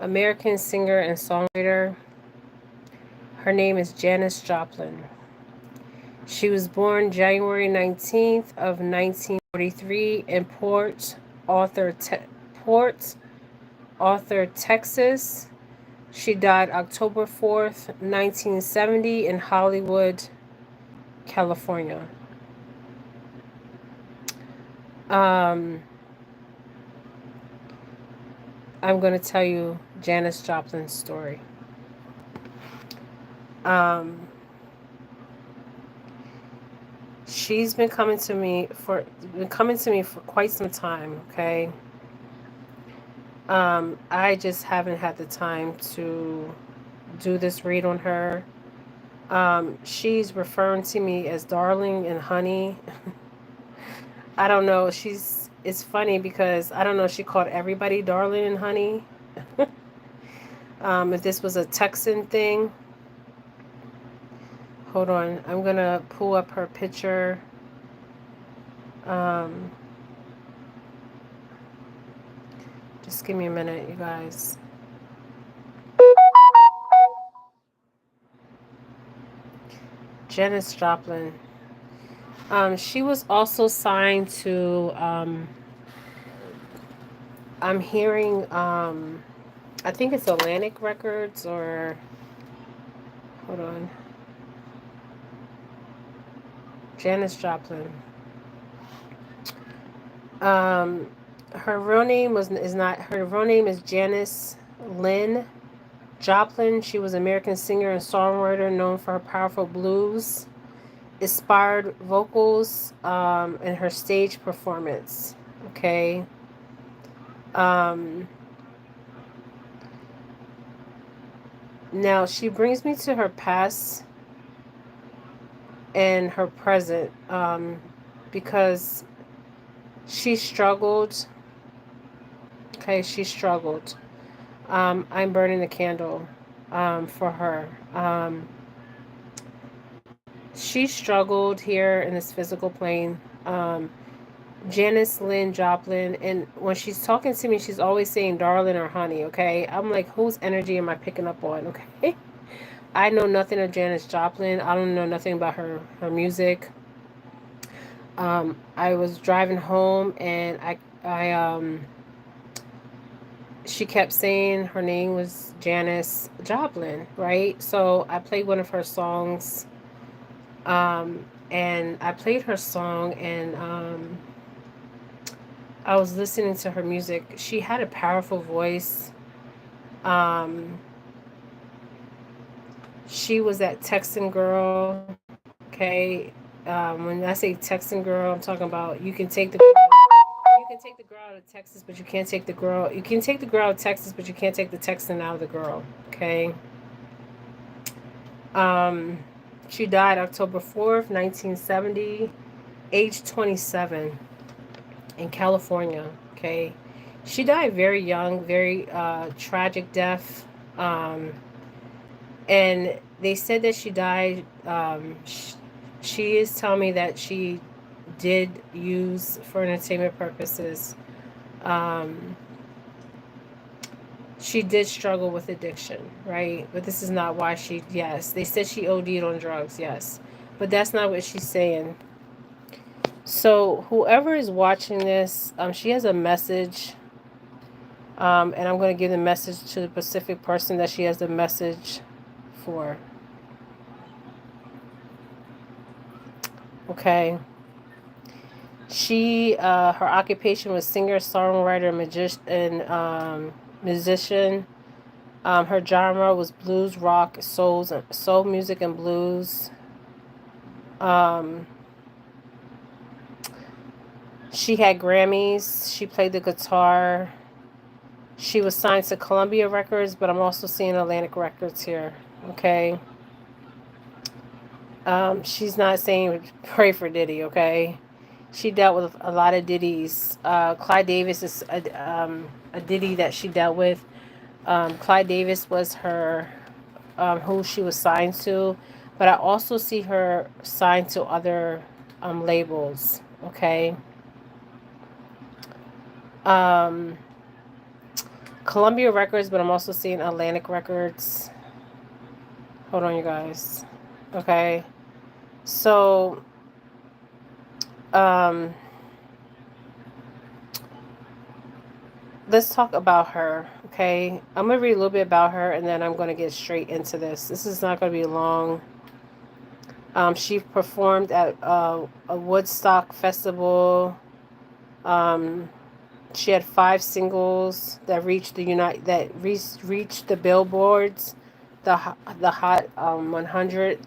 American singer and songwriter. Her name is Janis Joplin. She was born January 19th of 1943 in Port Arthur, Texas. She died October 4th, 1970 in Hollywood, California. I'm going to tell you Janis Joplin's story. She's been coming to me for quite some time, okay? I just haven't had the time to do this read on her. She's referring to me as darling and honey. I don't know. It's funny because I don't know if she called everybody darling and honey. If this was a Texan thing. Hold on. I'm going to pull up her picture. Just give me a minute, you guys. Janis Joplin. She was also signed to, I'm hearing, I think it's Atlantic Records or, hold on. Janis Joplin. Her real name her real name is Janis Lynn Joplin. She was an American singer and songwriter known for her powerful blues inspired vocals and her stage performance. Okay. Now she brings me to her past and her present because she struggled. Okay, she struggled. I'm burning the candle for her. She struggled here in this physical plane. Janis Lynn Joplin, and when she's talking to me, she's always saying darling or honey, okay? I'm like, whose energy am I picking up on, okay? I know nothing of Janis Joplin. I don't know nothing about her music. I was driving home and she kept saying her name was Janis Joplin, right? So I played one of her songs, and I played her song, and I was listening to her music. She had a powerful voice. She was that Texan girl, okay? When I say Texan girl, I'm talking about you can take the girl out of Texas, but you can't take the girl. You can take the girl out of Texas, but you can't take the Texan out of the girl, okay? She died October 4th, 1970, age 27 in California, okay? She died very young, very tragic death. And they said that she died, she is telling me that she did use for entertainment purposes. She did struggle with addiction, right? But this is not why yes, they said she OD'd on drugs, yes. But that's not what she's saying. So whoever is watching this, she has a message. And I'm going to give the message to the specific person that she has the message for. Okay. She, her occupation was singer, songwriter, musician. Her genre was blues, rock, soul music, and blues. She had Grammys. She played the guitar. She was signed to Columbia Records, but I'm also seeing Atlantic Records here. Okay. She's not saying pray for Diddy, okay? She dealt with a lot of Diddies. Clyde Davis is a Diddy that she dealt with. Clyde Davis was her, who she was signed to. But I also see her signed to other labels, okay? Columbia Records, but I'm also seeing Atlantic Records. Hold on, you guys. Okay. So, um, let's talk about her. Okay. I'm going to read a little bit about her and then I'm going to get straight into this. This is not going to be long. She performed at a Woodstock festival. Um, she had 5 singles that reached reached the billboards, the hot 100.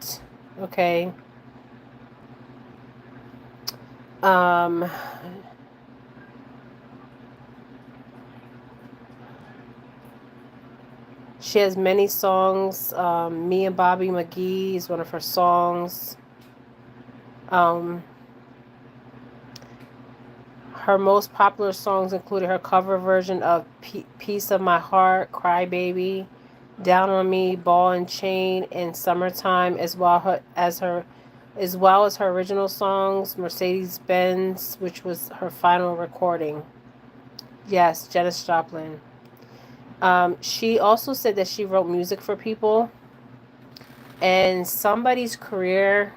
Okay. Um, she has many songs. Me and Bobby McGee is one of her songs. Um, Her most popular songs included her cover version of Piece of My Heart, Cry Baby, Down on Me, Ball and Chain, and Summertime, as well as her original songs, Mercedes Benz, which was her final recording. Yes, Janis Joplin. She also said that she wrote music for people, and somebody's career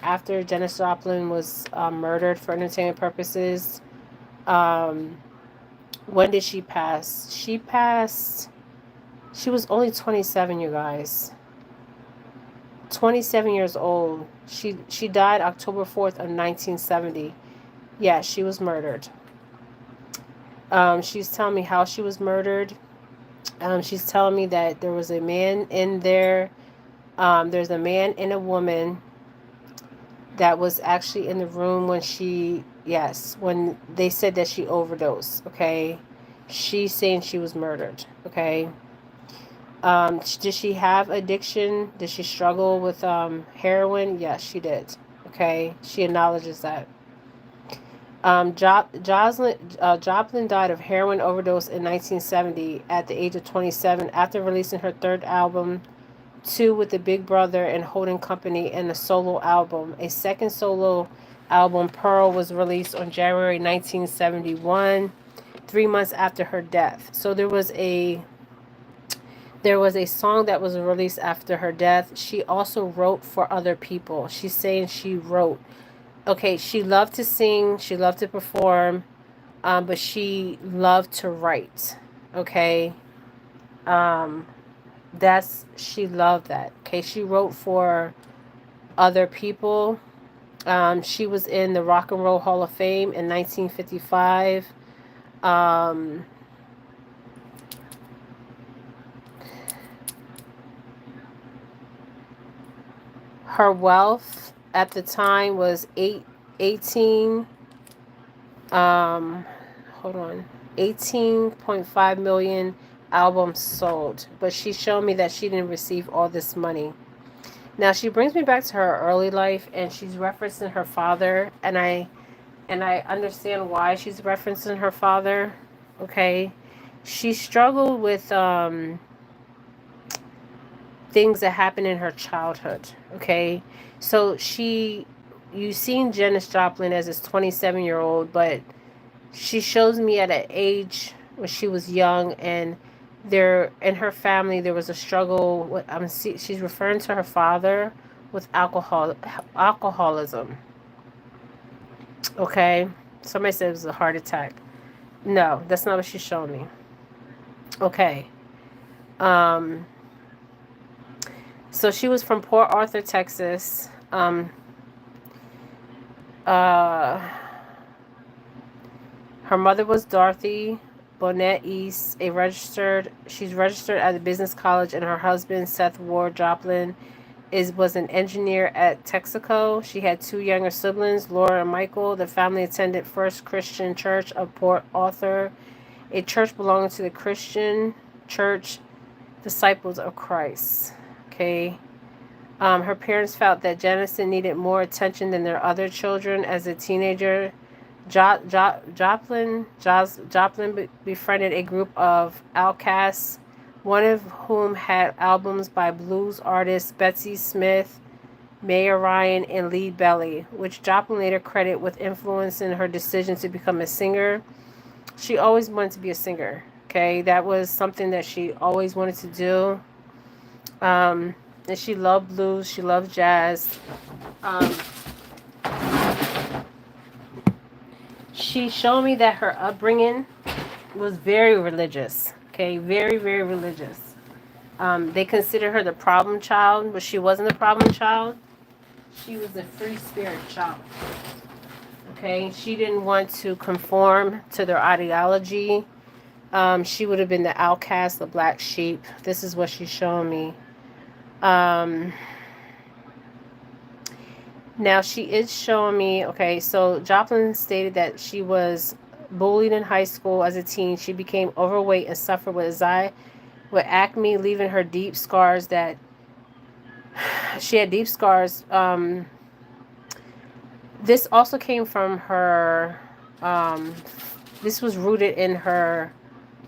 after Janis Joplin was murdered for entertainment purposes. Um, when did she pass? She was only 27, you guys. 27 years old. She died October 4th of 1970. Yeah, she was murdered. She's telling me how she was murdered. She's telling me that there was a man in there. There's a man and a woman that was actually in the room when they said that she overdosed. Okay. She's saying she was murdered. Okay. Did she have addiction? Did she struggle with heroin? Yes, she did. Okay. She acknowledges that. Joplin died of heroin overdose in 1970 at the age of 27 after releasing her third album, Two with the Big Brother and Holding Company, and a solo album. A second solo album, Pearl, was released on January 1971, 3 months after her death. So there was a song that was released after her death. She also wrote for other people. She's saying she wrote. Okay, she loved to sing, she loved to perform, but she loved to write. Okay. She loved that. Okay, she wrote for other people. She was in the Rock and Roll Hall of Fame in 1955. Her wealth at the time was 18.5 million albums sold, but she showed me that she didn't receive all this money. Now she brings me back to her early life, and she's referencing her father, and I understand why she's referencing her father. Okay, she struggled with things that happened in her childhood. Okay, so you've seen Janis Joplin as this 27-year-old, but she shows me at an age when she was young, and there in her family there was a struggle with, she's referring to her father with alcoholism. Okay, somebody said it was a heart attack. No, that's not what she's showing me. Okay. So she was from Port Arthur, Texas. Her mother was Dorothy Bonnet East, she's registered at the business college, and her husband, Seth Ward Joplin, was an engineer at Texaco. She had 2 younger siblings, Laura and Michael. The family attended First Christian Church of Port Arthur, a church belonging to the Christian Church Disciples of Christ. Okay. Her parents felt that Janison needed more attention than their other children. As a teenager, Joplin befriended a group of outcasts, one of whom had albums by blues artists Betsy Smith, Mayer Ryan, and Lead Belly, which Joplin later credited with influencing her decision to become a singer. She always wanted to be a singer. Okay, that was something that she always wanted to do. And she loved blues. She loved jazz. Um, she showed me that her upbringing was very religious. Okay, very, very religious. They considered her the problem child, but she wasn't a problem child. She was a free spirit child. Okay, she didn't want to conform to their ideology. She would have been the outcast, the black sheep. This is what she's showing me. Now she is showing me, okay, so Joplin stated that she was bullied in high school as a teen. She became overweight and suffered with acne, leaving her deep scars that she had deep scars. This also came from her, this was rooted in her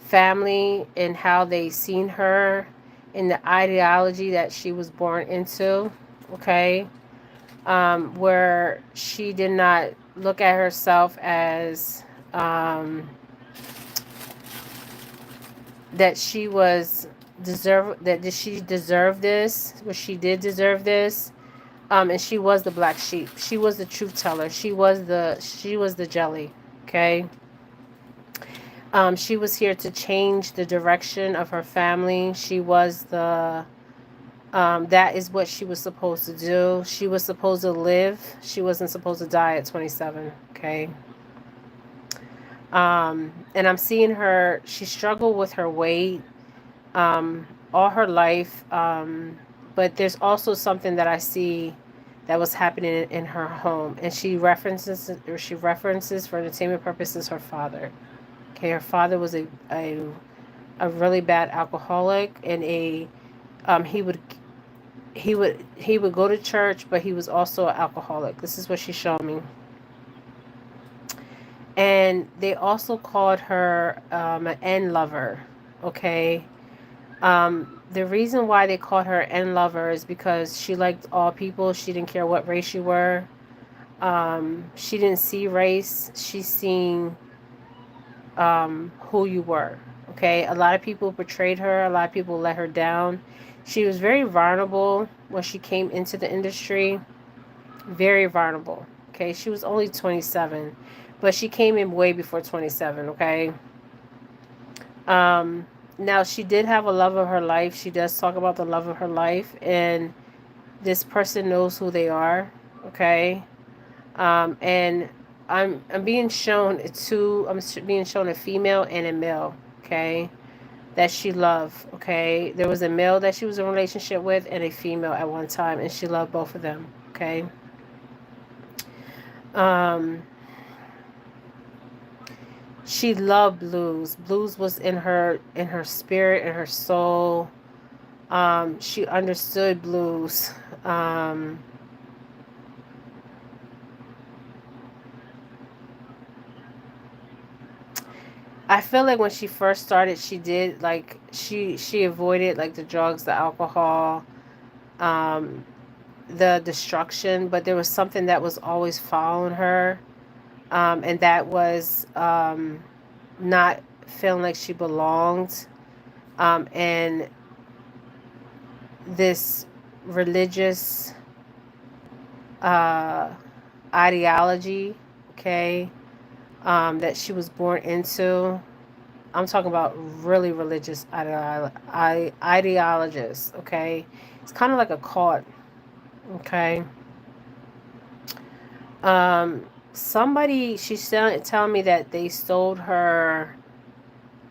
family and how they seen her in the ideology that she was born into, okay? Where she did not look at herself as that she was that she deserved this, where she did deserve this. And she was the black sheep. She was the truth teller. She was the jelly. Okay. She was here to change the direction of her family. She was the that is what she was supposed to do. She was supposed to live. She wasn't supposed to die at 27. Okay. And I'm seeing her. She struggled with her weight all her life. But there's also something that I see that was happening in her home, and she references for entertainment purposes her father. Okay, her father was a really bad alcoholic, and he would go to church, but he was also an alcoholic. This is what she showed me. And they also called her an end lover. Okay. The reason why they called her end lover is because she liked all people. She didn't care what race you were. She didn't see race. She seen who you were. Okay. A lot of people betrayed her. A lot of people let her down. She was very vulnerable when she came into the industry. Very vulnerable. Okay. She was only 27, but she came in way before 27. Okay. Now, she did have a love of her life. She does talk about the love of her life, and this person knows who they are, okay? And I'm being shown being shown a female and a male, okay, that she loved, okay? There was a male that she was in a relationship with and a female at one time, and she loved both of them, okay? She loved blues. Blues was in her spirit, in her soul. She understood blues. I feel like when she first started, she did like she avoided like the drugs, the alcohol, the destruction, but there was something that was always following her, and that was not feeling like she belonged, and this religious ideology, okay, that she was born into. I'm talking about really religious ideologists, okay? It's kind of like a cult, okay? Somebody, she's telling me that they stole her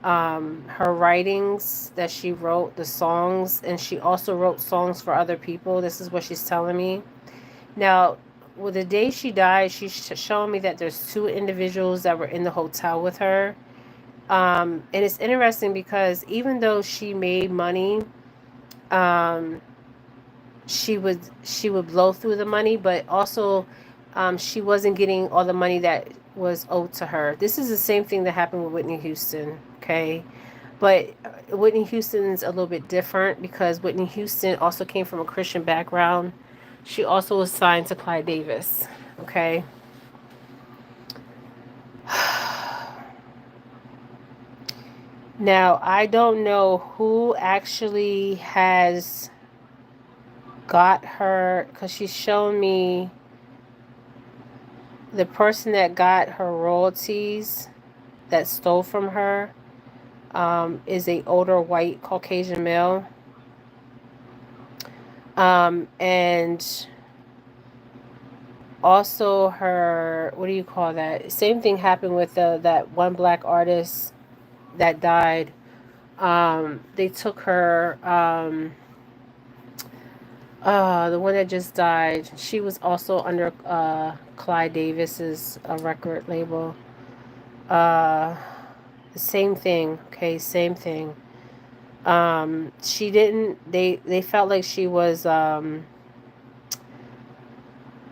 her writings that she wrote, the songs, and she also wrote songs for other people. This is what she's telling me. Now, well, the day she died, she's showing me that there's two individuals that were in the hotel with her. And it's interesting because even though she made money, she would blow through the money, but also she wasn't getting all the money that was owed to her. This is the same thing that happened with Whitney Houston, okay? But Whitney Houston's a little bit different because Whitney Houston also came from a Christian background. She also was signed to Clive Davis, okay? Now, I don't know who actually has got her, because she's shown me the person that got her royalties, that stole from her, is a older white Caucasian male. And also her, what do you call that? Same thing happened with that one black artist that died. They took her, the one that just died. She was also under Clyde Davis's record label. Uh, Same thing. Okay, same thing. She didn't. They felt like she was.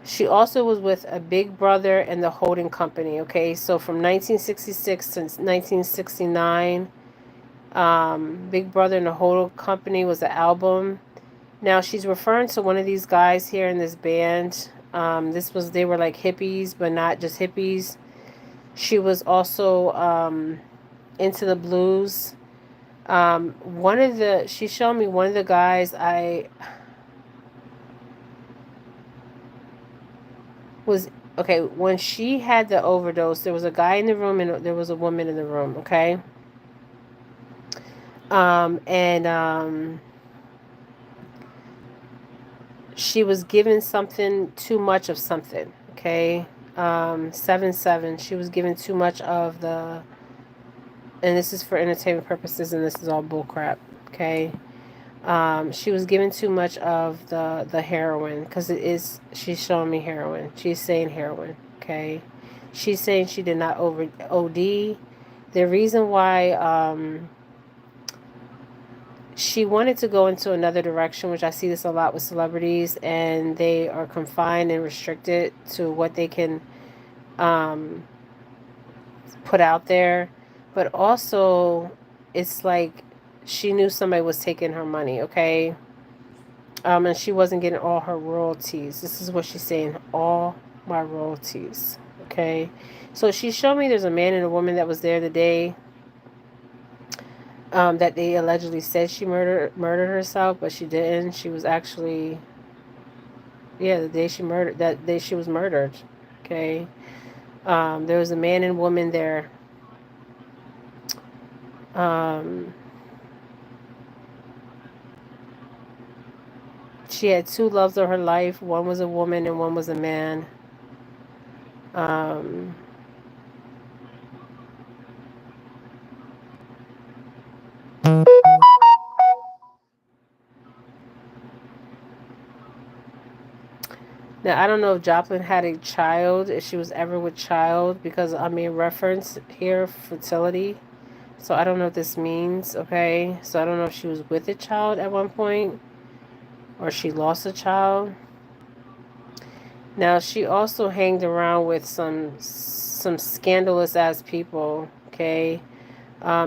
She also was with a Big Brother and the Holding Company. Okay, so from 1966 to 1969, Big Brother and the Holding Company was an album. Now she's referring to one of these guys here in this band. They were like hippies, but not just hippies. She was also into the blues. She showed me one of the guys I was, okay, when she had the overdose, there was a guy in the room and there was a woman in the room, okay? And she was given something, too much of something, okay? 7-7, she was given too much of the, and this is for entertainment purposes, and this is all bullcrap, okay? She was given too much of the heroin, because it is, she's showing me heroin. She's saying heroin, okay? She's saying she did not over OD. The reason why she wanted to go into another direction, which I see this a lot with celebrities, and they are confined and restricted to what they can um, put out there. But also, it's like she knew somebody was taking her money, okay? And she wasn't getting all her royalties. This is what she's saying, all my royalties, okay? So she showed me there's a man and a woman that was there the day that they allegedly said she murdered herself, but she didn't. She was actually, yeah, that day she was murdered, okay? There was a man and woman there. Um, she had two loves of her life. One was a woman and one was a man. Um, Now, I don't know if Joplin had a child, if she was ever with child, because I mean, reference here, fertility. So I don't know what this means, okay? So I don't know if she was with a child at one point or she lost a child. Now, she also hanged around with some scandalous ass people, okay?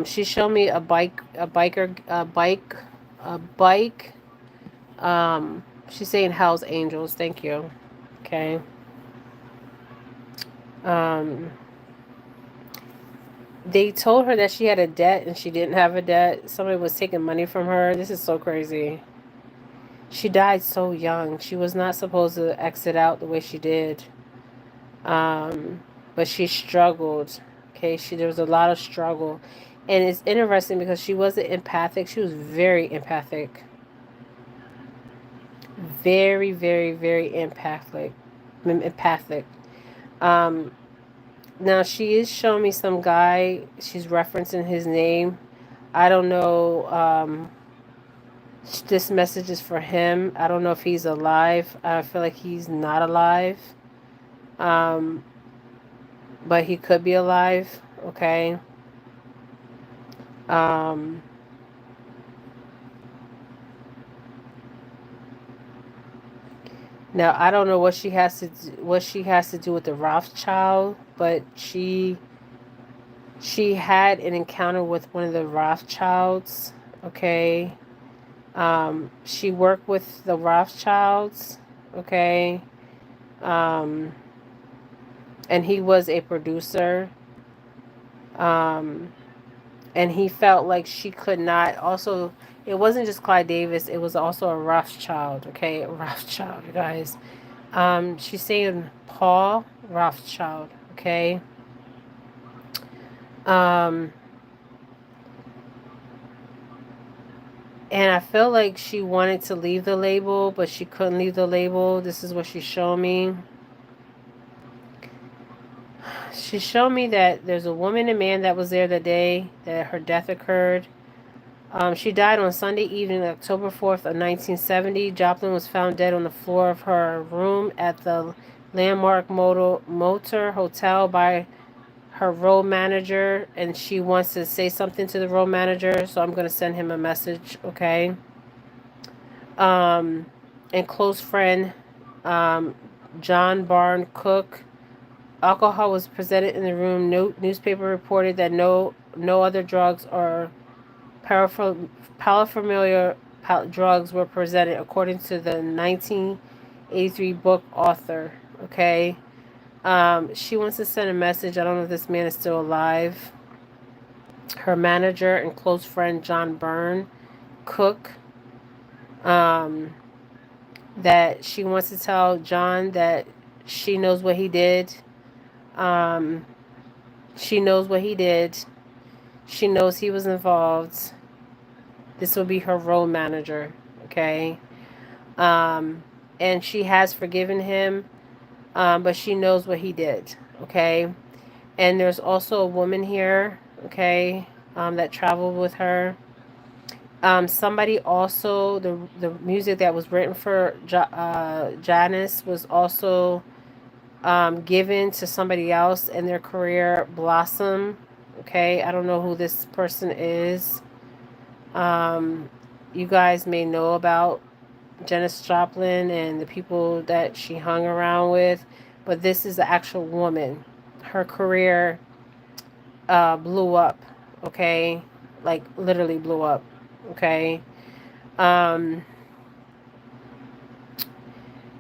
She showed me a bike, a bike. She's saying Hell's Angels. Thank you. Okay. Um, they told her that she had a debt and she didn't have a debt. Somebody was taking money from her. This is so crazy. She died so young. She was not supposed to exit out the way she did. But she struggled. Okay, there was a lot of struggle. And it's interesting because she wasn't empathic. She was very empathic. Very, very, very empathic. Empathic. Um, Now she is showing me some guy. She's referencing his name. I don't know. This message is for him. I don't know if he's alive. I feel like he's not alive. Um, but he could be alive. Okay. Um, Now I don't know what she has to do with the Rothschild, but she had an encounter with one of the Rothschilds. Okay. She worked with the Rothschilds. Okay. Um, and he was a producer. Um, And he felt like she could not. Also, it wasn't just Clyde Davis, it was also a Rothschild, okay? A Rothschild, you guys. She's saying Paul Rothschild, okay? Um, and I feel like she wanted to leave the label, but she couldn't leave the label. This is what she showed me. She showed me that there's a woman and man that was there the day that her death occurred. She died on Sunday evening, October 4th of 1970. Joplin was found dead on the floor of her room at the Landmark Motor Hotel by her road manager, and she wants to say something to the road manager, so I'm going to send him a message, okay? And close friend, John Barn Cook. Alcohol was presented in the room. No newspaper reported that no other drugs or paraphernalia drugs were presented, according to the 1983 book author. Okay. She wants to send a message. I don't know if this man is still alive. Her manager and close friend, John Byrne Cook, that she wants to tell John that she knows what he did. She knows what he did. She knows he was involved. This will be her road manager, okay? And she has forgiven him, but she knows what he did, okay? And there's also a woman here, okay, that traveled with her. Somebody also, the music that was written for Janis was also given to somebody else, and their career blossom, okay? I don't know who this person is. You guys may know about Janis Joplin and the people that she hung around with, but this is the actual woman. Her career blew up, okay? Like literally blew up, okay?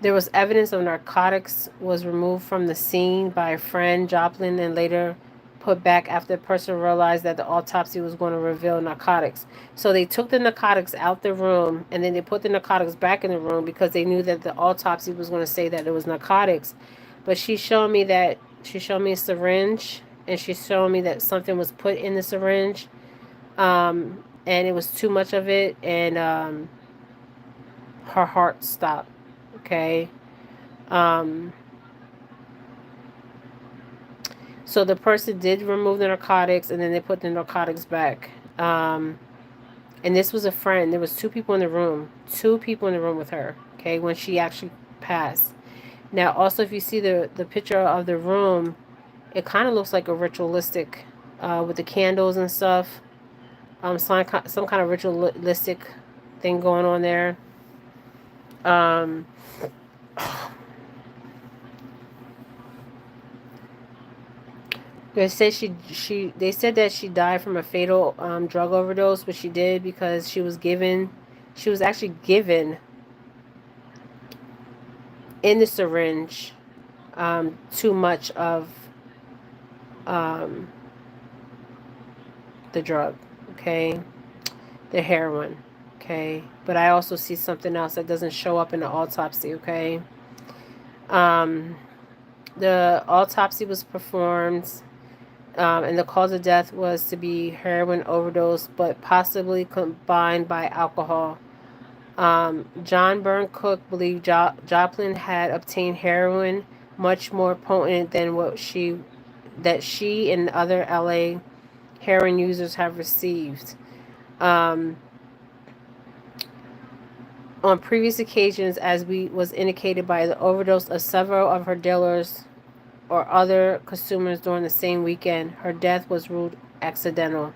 There was evidence of narcotics was removed from the scene by a friend, Joplin, and later put back after the person realized that the autopsy was going to reveal narcotics. So they took the narcotics out the room, and then they put the narcotics back in the room because they knew that the autopsy was going to say that it was narcotics. But she showed me a syringe, and she showed me that something was put in the syringe, and it was too much of it, and her heart stopped. Okay. So the person did remove the narcotics, and then they put the narcotics back. And this was a friend. There was two people in the room. Two people in the room with her, okay, when she actually passed. Now, also, if you see the picture of the room, it kind of looks like a ritualistic, with the candles and stuff. Some kind of ritualistic thing going on there. They said they said that she died from a fatal drug overdose, but she did because she was actually given in the syringe too much of the drug, okay, the heroin, okay. But I also see something else that doesn't show up in the autopsy, okay. The autopsy was performed. And the cause of death was to be heroin overdose, but possibly combined by alcohol. John Byrne Cook believed Joplin had obtained heroin much more potent than she and other LA heroin users have received. On previous occasions, as was indicated by the overdose of several of her dealers or other consumers during the same weekend, her death was ruled accidental.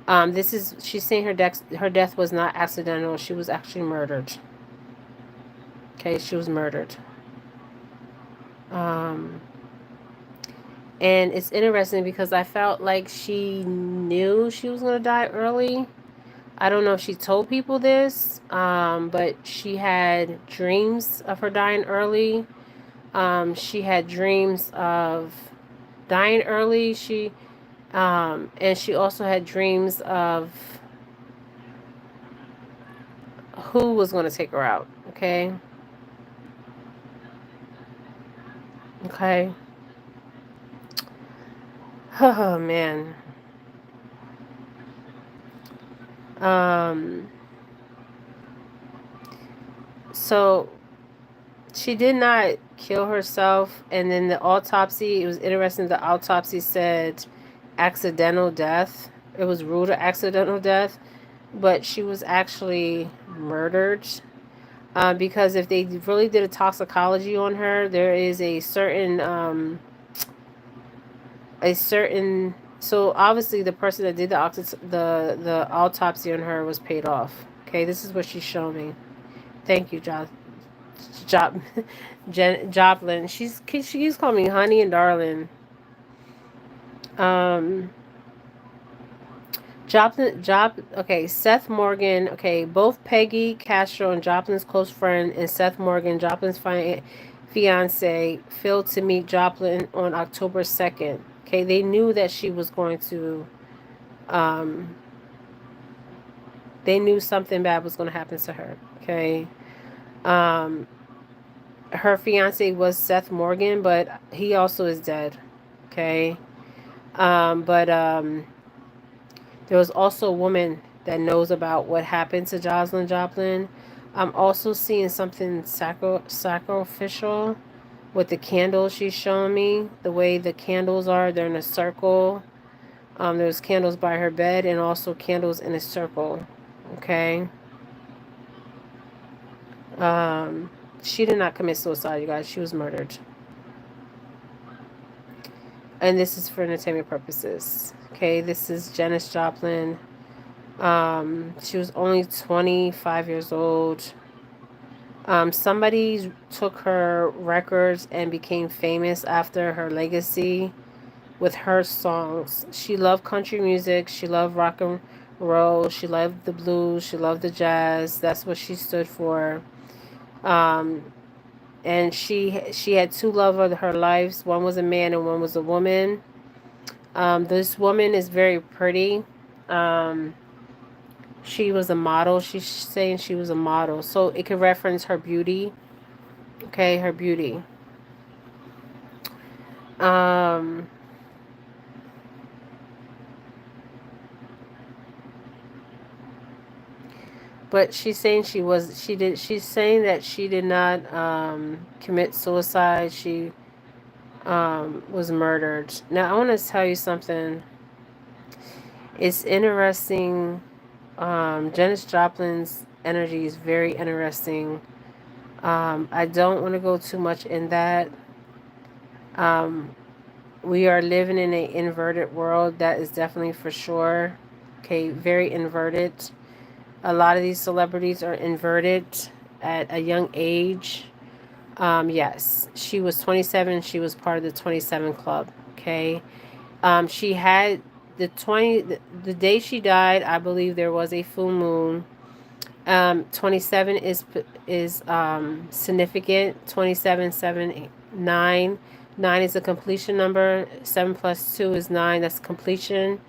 She's saying her death was not accidental. She was actually murdered. Okay, she was murdered. And it's interesting because I felt like she knew she was going to die early. I don't know if she told people this, but she had dreams of her dying early. She had dreams of dying early. And she also had dreams of who was going to take her out. Okay. Okay. Oh, man. Um, so she did not kill herself. And then the autopsy, it was interesting. The autopsy said accidental death. It was ruled an accidental death, but she was actually murdered. Because if they really did a toxicology on her, there is a certain. So obviously, the person that did the autopsy on her was paid off. Okay, this is what she's showing me. Thank you, Job, Joplin. She keeps calling me honey and darling. Um, Okay, Seth Morgan. Okay, both Peggy Castro and Joplin's close friend and Seth Morgan, Joplin's fiance, failed to meet Joplin on October 2nd. Okay, they knew that she was going to. Um, they knew something bad was going to happen to her. Okay. Um, her fiance was Seth Morgan, but he also is dead. Okay. But there was also a woman that knows about what happened to Jocelyn Joplin. I'm also seeing something sacrificial with the candles she's showing me. The way the candles are, they're in a circle. There's candles by her bed and also candles in a circle. Okay. She did not commit suicide, you guys. She was murdered. And this is for entertainment purposes. Okay, this is Janis Joplin. She was only 25 years old. Somebody took her records and became famous after her legacy with her songs. She loved country music. She loved rock and roll. She loved the blues. She loved the jazz. That's what she stood for. And she had two love of her lives. One was a man and one was a woman. This woman is very pretty. She was a model. She's saying she was a model. So it could reference her beauty. Okay, her beauty. But she's saying she's saying that she did not commit suicide. She was murdered. Now I want to tell you something. It's interesting. Janis Joplin's energy is very interesting. I don't want to go too much in that. We are living in an inverted world. That is definitely for sure. Okay, very inverted. A lot of these celebrities are inverted at a young age. Yes, she was 27. She was part of the 27 Club. Okay. She had the day she died, I believe there was a full moon. 27 is significant. 27, 7, 8, 9. 9 is a completion number. 7 plus 2 is 9. That's completion.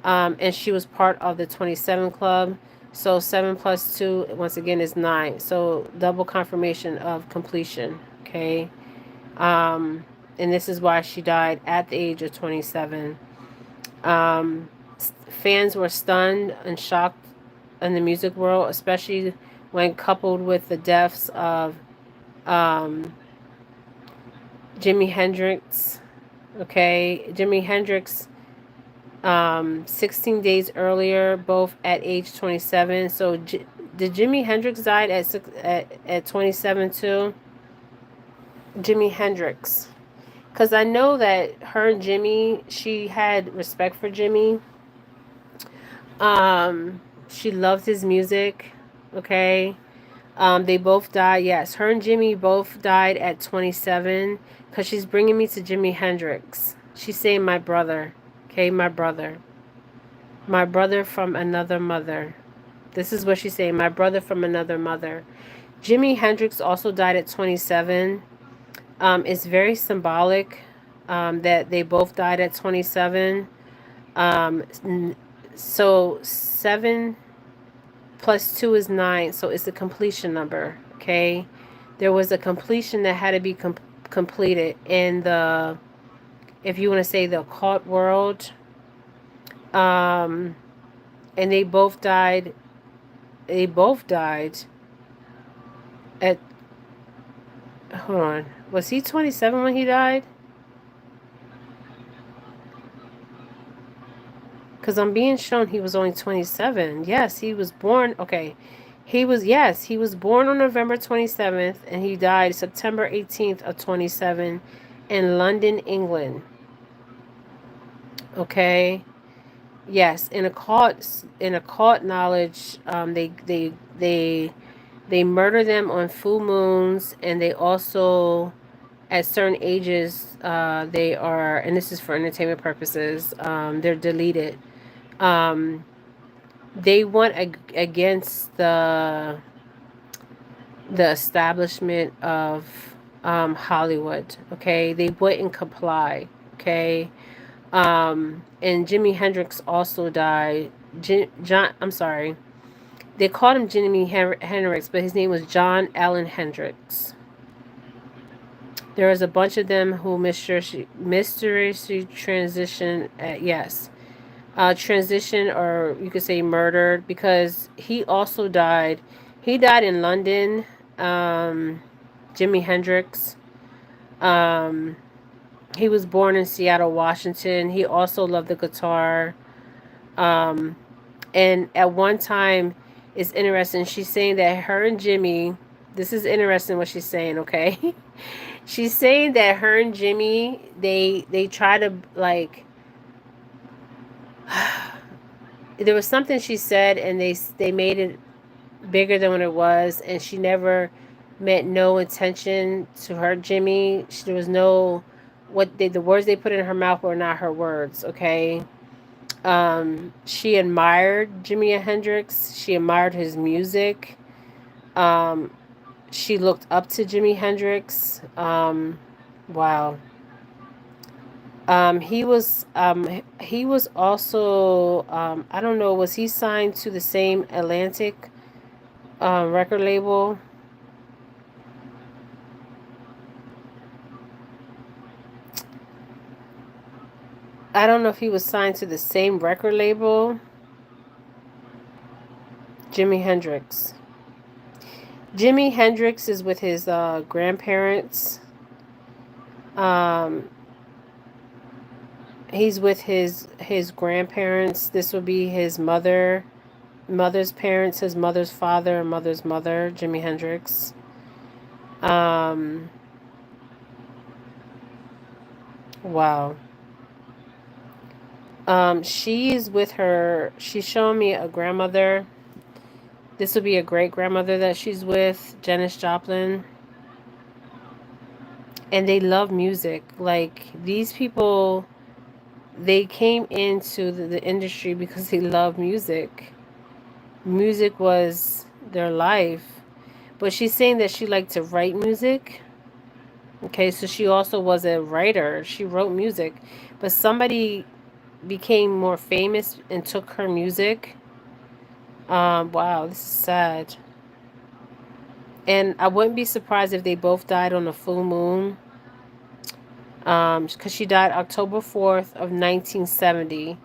And she was part of the 27 Club. So 7 plus 2, once again, is 9. So double confirmation of completion. Okay. And this is why she died at the age of 27. Fans were stunned and shocked in the music world, especially when coupled with the deaths of Jimi Hendrix. Okay. Jimi Hendrix 16 days earlier, both at age 27. So did Jimi Hendrix died at 27 too? Jimi Hendrix. Because I know that her and Jimmy, she had respect for Jimmy. She loved his music. Okay. They both died. Yes, her and Jimmy both died at 27. Because she's bringing me to Jimi Hendrix. She's saying my brother. Okay, my brother. My brother from another mother. This is what she's saying. My brother from another mother. Jimi Hendrix also died at 27. It's very symbolic that they both died at 27. So 7 plus 2 is 9. So it's the completion number. Okay. There was a completion that had to be completed in the, if you want to say, the occult world. And they both died. They both died at, hold on. Was he 27 when he died? Because I'm being shown he was only 27. Yes, he was born. Okay. Yes, he was born on November 27th and he died September 18th of 27 in London, England. Okay. Yes, in occult knowledge, they murder them on full moons, and they also, at certain ages, they are, and this is for entertainment purposes, they're deleted. They went against the establishment of Hollywood. Okay, they wouldn't comply. Okay, and Jimi Hendrix also died. I'm sorry. They called him Jimi Hendrix, but his name was John Allen Hendrix. There was a bunch of them who mysteriously transition. Yes, transition, or you could say murdered, because he also died. He died in London. Jimi Hendrix. He was born in Seattle, Washington. He also loved the guitar. And at one time, it's interesting. She's saying that her and Jimmy, this is interesting what she's saying, okay? She's saying that her and Jimmy, they try to, like, there was something she said, and they made it bigger than what it was, and she never meant no intention to hurt Jimmy. There was no, the words they put in her mouth were not her words, okay? She admired Jimi Hendrix. She admired his music. She looked up to Jimi Hendrix. Wow. He was also, I don't know, was he signed to the same Atlantic record label? I don't know if he was signed to the same record label. Jimi Hendrix. Jimi Hendrix is with his grandparents. He's with his grandparents. This would be his mother's parents, his mother's father, and mother's mother, Jimi Hendrix. Wow. She's with her, she's showing me a grandmother. This would be a great grandmother that she's with, Janis Joplin. And they love music. Like, these people, they came into the industry because they love music. Music was their life. But she's saying that she liked to write music. Okay, so she also was a writer. She wrote music. But somebody became more famous and took her music. Wow, this is sad. And I wouldn't be surprised if they both died on a full moon. Because she died October 4th of 1970.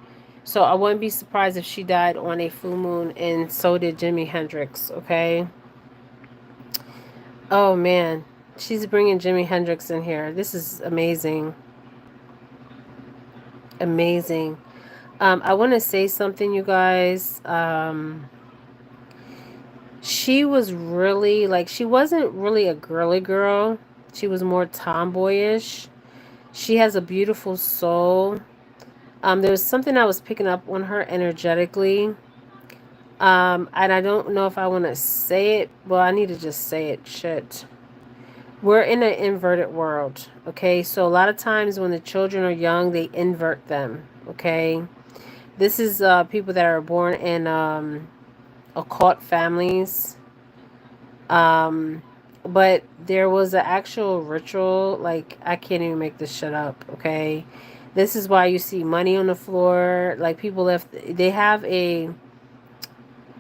So I wouldn't be surprised if she died on a full moon, and so did Jimi Hendrix, okay? Oh, man. She's bringing Jimi Hendrix in here. This is amazing. Amazing. I want to say something, you guys. She was really, like, she wasn't really a girly girl. She was more tomboyish. She has a beautiful soul. There was something I was picking up on her energetically. And I don't know if I want to say it. Well, I need to just say it. Shit. We're in an inverted world. Okay. So a lot of times when the children are young, they invert them. Okay. This is people that are born in occult families. But there was an actual ritual. Like, I can't even make this shit up. Okay. This is why you see money on the floor. Like people left. They have a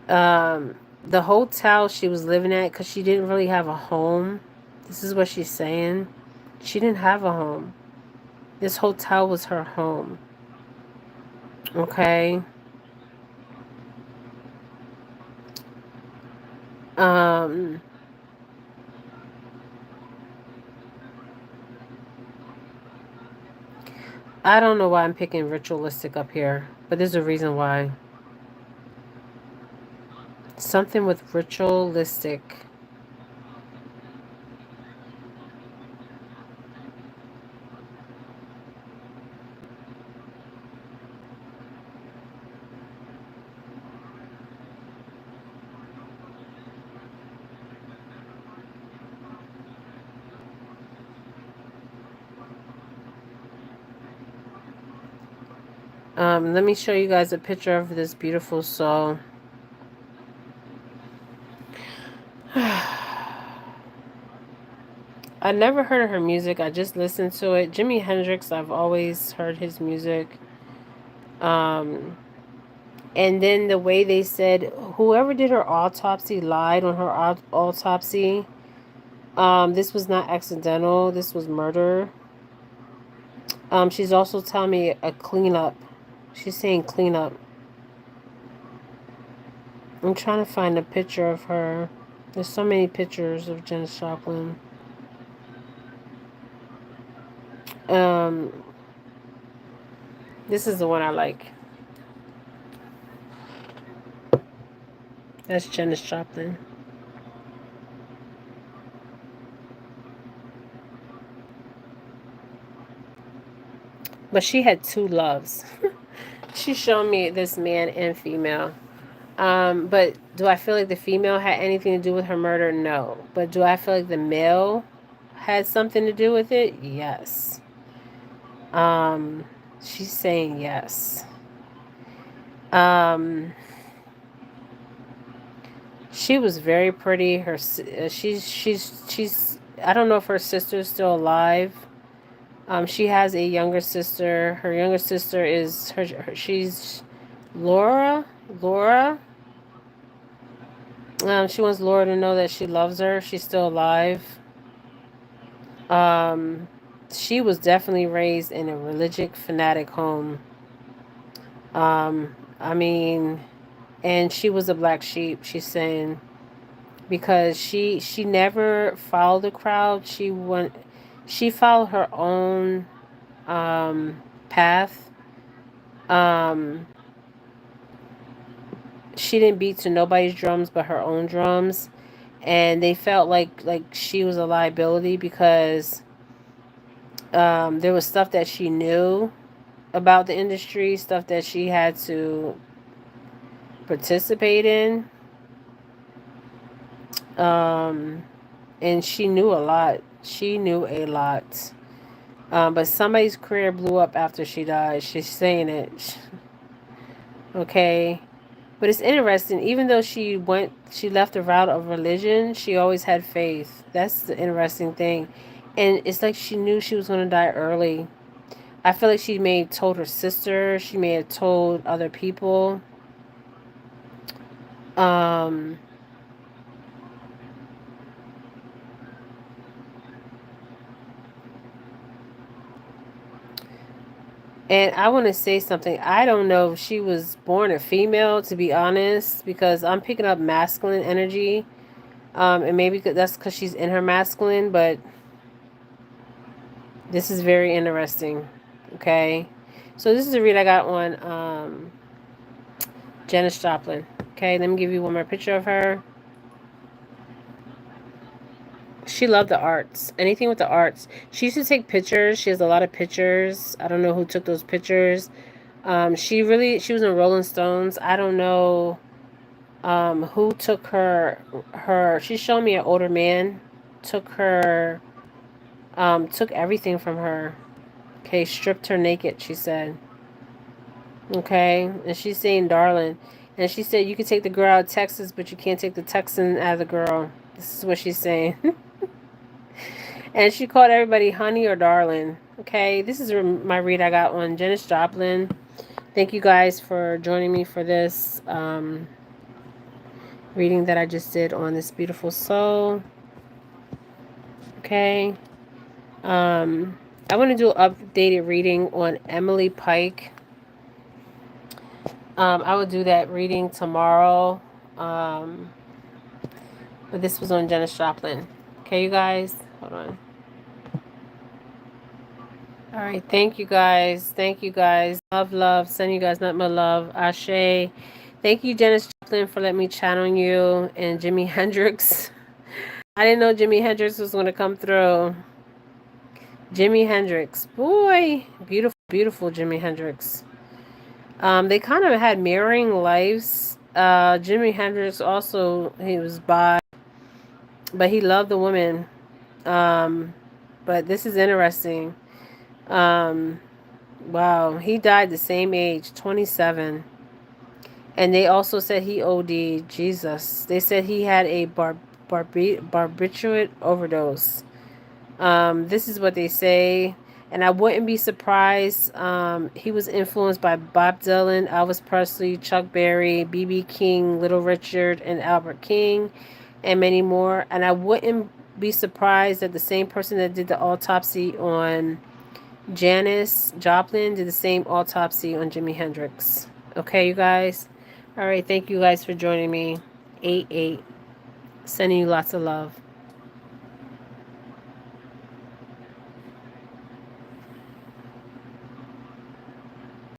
the hotel she was living at, because she didn't really have a home. This is what she's saying. She didn't have a home. This hotel was her home. Okay. Um, I don't know why I'm picking ritualistic up here, but there's a reason why. Something with ritualistic. Let me show you guys a picture of this beautiful soul. I never heard of her music. I just listened to it. Jimi Hendrix, I've always heard his music. And then the way they said, whoever did her autopsy lied on her autopsy. This was not accidental. This was murder. She's also telling me a cleanup. She's saying cleanup. I'm trying to find a picture of her. There's so many pictures of Janis Joplin. This is the one I like. That's Janis Joplin. But she had two loves. She showed me this man and female. But do I feel like the female had anything to do with her murder? No. But do I feel like the male had something to do with it? Yes. She's saying yes. She was very pretty. Her she's I don't know if her sister's still alive. She has a younger sister. Her younger sister is she's Laura. She wants Laura to know that she loves her. She's still alive. She was definitely raised in a religious fanatic home. I mean, and she was a black sheep. She's saying, because she never followed the crowd. She followed her own path. She didn't beat to nobody's drums but her own drums, and they felt like she was a liability, because there was stuff that she knew about the industry, stuff that she had to participate in, and she knew a lot. She knew a lot. But somebody's career blew up after she died. She's saying it. Okay. But it's interesting. Even though she left the route of religion, she always had faith. That's the interesting thing. And it's like she knew she was going to die early. I feel like she may have told her sister. She may have told other people. And I want to say something. I don't know if she was born a female, to be honest, because I'm picking up masculine energy. And maybe that's because she's in her masculine, but this is very interesting. Okay. So this is a read I got on Janis Joplin. Okay, let me give you one more picture of her. She loved the arts. Anything with the arts. She used to take pictures. She has a lot of pictures. I don't know who took those pictures. She was in Rolling Stones. I don't know who took her. She showed me an older man took everything from her. Okay, stripped her naked, she said. Okay, and she's saying darling. And she said you can take the girl out of Texas, but you can't take the Texan out of the girl. This is what she's saying. And she called everybody honey or darling. Okay, this is my read I got on Janis Joplin. Thank you guys for joining me for this reading that I just did on this beautiful soul. Okay. I want to do an updated reading on Emily Pike. I will do that reading tomorrow. But this was on Janis Joplin. Okay, you guys? Hold on. All right. Thank you guys. Thank you guys. Love, love. Send you guys nothing but love. Ashe. Thank you, Janis Joplin, for letting me chat on you. And Jimi Hendrix. I didn't know Jimi Hendrix was going to come through. Jimi Hendrix. Boy. Beautiful, beautiful Jimi Hendrix. They kind of had mirroring lives. Jimi Hendrix also, he was bi, but he loved the woman. But this is interesting. Wow, he died the same age, 27. And they also said he OD'd. Jesus. They said he had a barbiturate overdose. This is what they say. And I wouldn't be surprised. He was influenced by Bob Dylan, Elvis Presley, Chuck Berry, B.B. King, Little Richard, and Albert King, and many more. And I wouldn't be surprised that the same person that did the autopsy on Janis Joplin did the same autopsy on Jimi Hendrix. Okay, you guys? All right, thank you guys for joining me. 8-8. Sending you lots of love.